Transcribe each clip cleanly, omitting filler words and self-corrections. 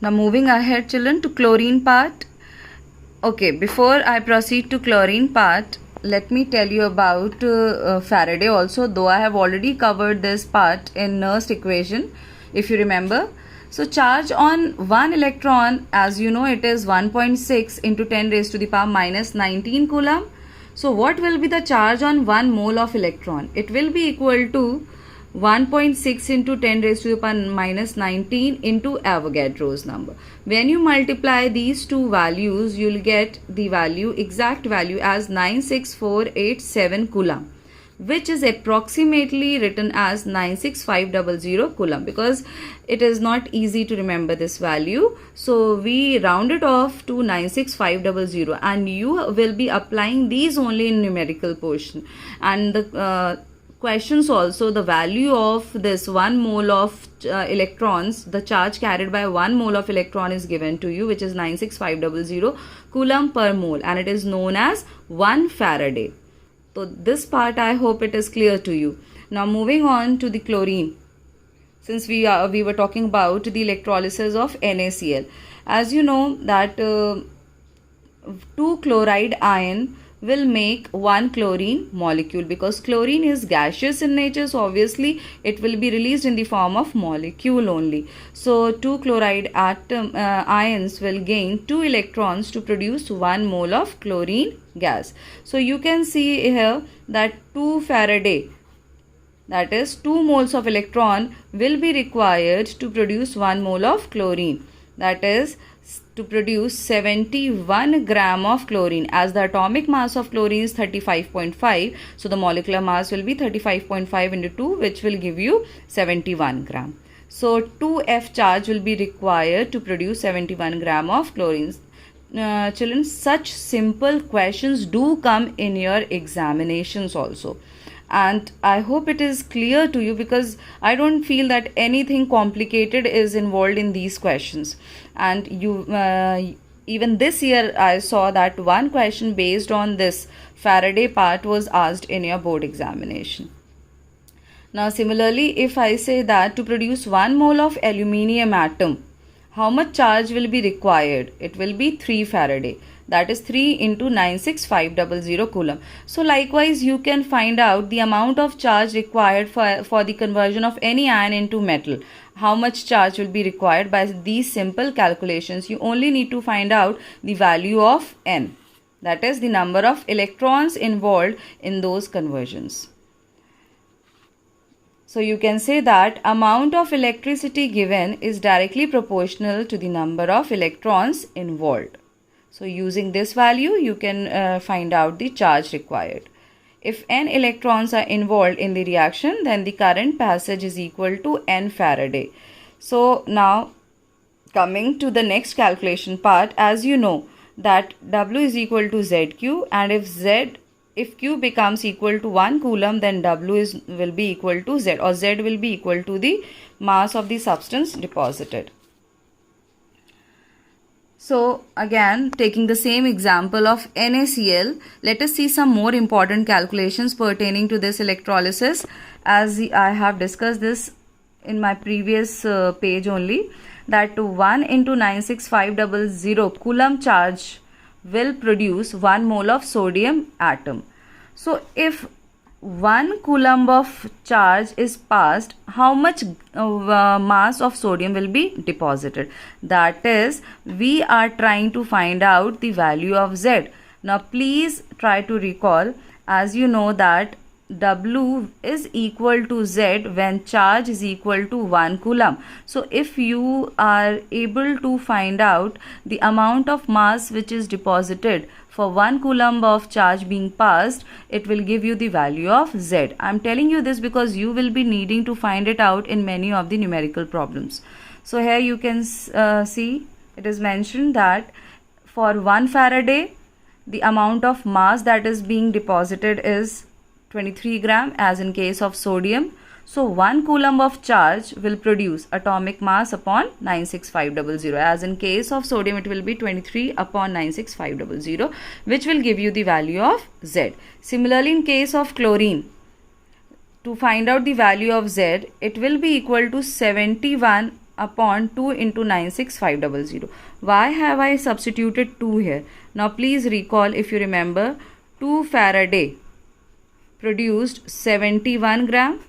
Now moving ahead children to chlorine part. Okay, before I proceed to chlorine part, let me tell you about Faraday also, though I have already covered this part in Nernst equation, if you remember. So charge on one electron, as you know, it is 1.6 into 10 raised to the power minus 19 coulomb. So what will be the charge on 1 mole of electron? It will be equal to 1.6 into 10 raised to the power minus 19 into Avogadro's number. When you multiply these two values, you will get the value, exact value as 96487 coulomb, which is approximately written as 96500 coulomb, because it is not easy to remember this value. So we round it off to 96500, and you will be applying these only in numerical portion. And the questions also, the value of this 1 mole of electrons, the charge carried by 1 mole of electron is given to you, which is 96500 coulomb per mole, and it is known as 1 Faraday. So this part I hope it is clear to you. Now moving on to the chlorine. Since we were talking about the electrolysis of NaCl. As you know that 2 chloride ion will make 1 chlorine molecule, because chlorine is gaseous in nature, so obviously it will be released in the form of molecule only. So 2 chloride ions will gain 2 electrons to produce 1 mole of chlorine gas. So you can see here that 2 Faraday, that is 2 moles of electron, will be required to produce 1 mole of chlorine, that is to produce 71 gram of chlorine. As the atomic mass of chlorine is 35.5, so the molecular mass will be 35.5 into 2, which will give you 71 gram. So 2F charge will be required to produce 71 gram of chlorine. Children, such simple questions do come in your examinations also, and I hope it is clear to you, because I don't feel that anything complicated is involved in these questions. And you even this year I saw that one question based on this Faraday part was asked in your board examination. Now similarly, if I say that to produce 1 mole of aluminium atom, how much charge will be required? It will be 3 Faraday. That is 3 into 96500 coulomb. So likewise, you can find out the amount of charge required for the conversion of any ion into metal. How much charge will be required by these simple calculations. You only need to find out the value of N. That is the number of electrons involved in those conversions. So you can say that amount of electricity given is directly proportional to the number of electrons involved. So using this value, you can find out the charge required. If n electrons are involved in the reaction, then the current passage is equal to n Faraday. So now coming to the next calculation part, as you know that W is equal to ZQ, and if Q becomes equal to 1 coulomb, then W will be equal to Z, or Z will be equal to the mass of the substance deposited. So again, taking the same example of NaCl, let us see some more important calculations pertaining to this electrolysis, as I have discussed this in my previous page only, that 1 into 96500 coulomb charge will produce 1 mole of sodium atom. So if 1 coulomb of charge is passed, how much mass of sodium will be deposited? That is, we are trying to find out the value of Z. Now please try to recall, as you know that W is equal to Z when charge is equal to 1 coulomb. So if you are able to find out the amount of mass which is deposited for 1 coulomb of charge being passed, it will give you the value of Z. I am telling you this because you will be needing to find it out in many of the numerical problems. So here you can see it is mentioned that for 1 Faraday, the amount of mass that is being deposited is 23 gram, as in case of sodium. So 1 coulomb of charge will produce atomic mass upon 96500. As in case of sodium, it will be 23 upon 96500, which will give you the value of Z. Similarly, in case of chlorine, to find out the value of Z, it will be equal to 71 upon 2 into 96500. Why have I substituted 2 here? Now please recall, if you remember, 2 Faraday produced 71 gram.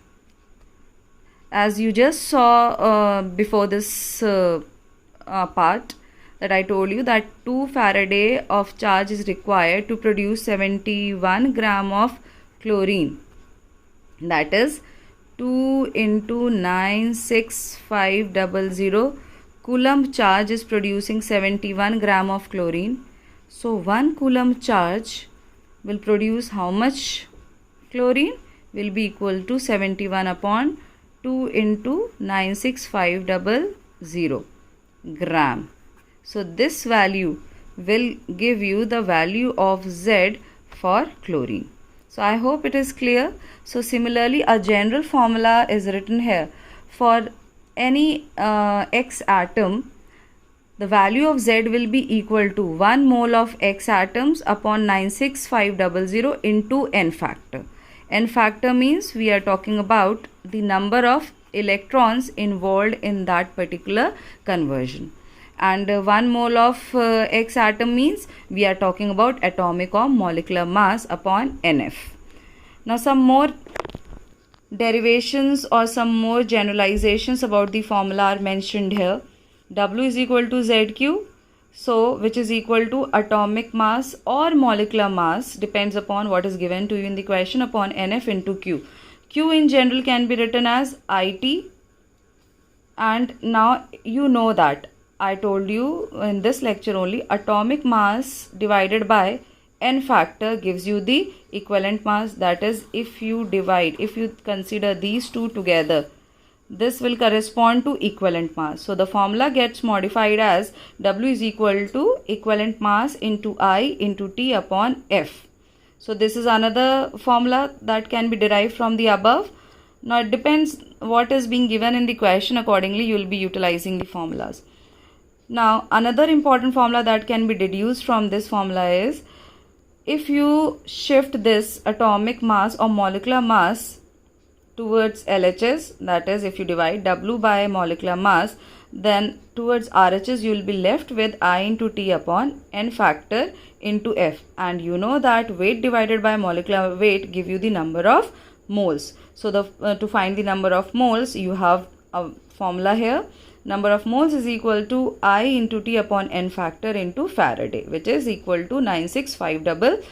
As you just saw before this part, that I told you that 2 Faraday of charge is required to produce 71 gram of chlorine. That is 2 into 96500 coulomb charge is producing 71 gram of chlorine. So 1 coulomb charge will produce how much chlorine? Will be equal to 71 upon 2 into 96500 gram. So this value will give you the value of Z for chlorine. So I hope it is clear. So similarly, a general formula is written here. For any X atom, the value of Z will be equal to 1 mole of X atoms upon 96500 into N factor. N factor means we are talking about the number of electrons involved in that particular conversion. And 1 mole of X atom means we are talking about atomic or molecular mass upon NF. Now some more derivations or some more generalizations about the formula are mentioned here. W is equal to ZQ, so which is equal to atomic mass or molecular mass, depends upon what is given to you in the question, upon NF into Q. Q in general can be written as IT, and now you know that I told you in this lecture only, atomic mass divided by N factor gives you the equivalent mass. That is, if you consider these two together, this will correspond to equivalent mass. So the formula gets modified as W is equal to equivalent mass into I into T upon F. So this is another formula that can be derived from the above. Now it depends what is being given in the question, accordingly you will be utilizing the formulas. Now another important formula that can be deduced from this formula is, if you shift this atomic mass or molecular mass towards LHS, that is, if you divide W by molecular mass, then towards RHS you will be left with I into T upon N factor into F. And you know that weight divided by molecular weight give you the number of moles. So to find the number of moles, you have a formula here. Number of moles is equal to I into T upon N factor into Faraday, which is equal to 96500.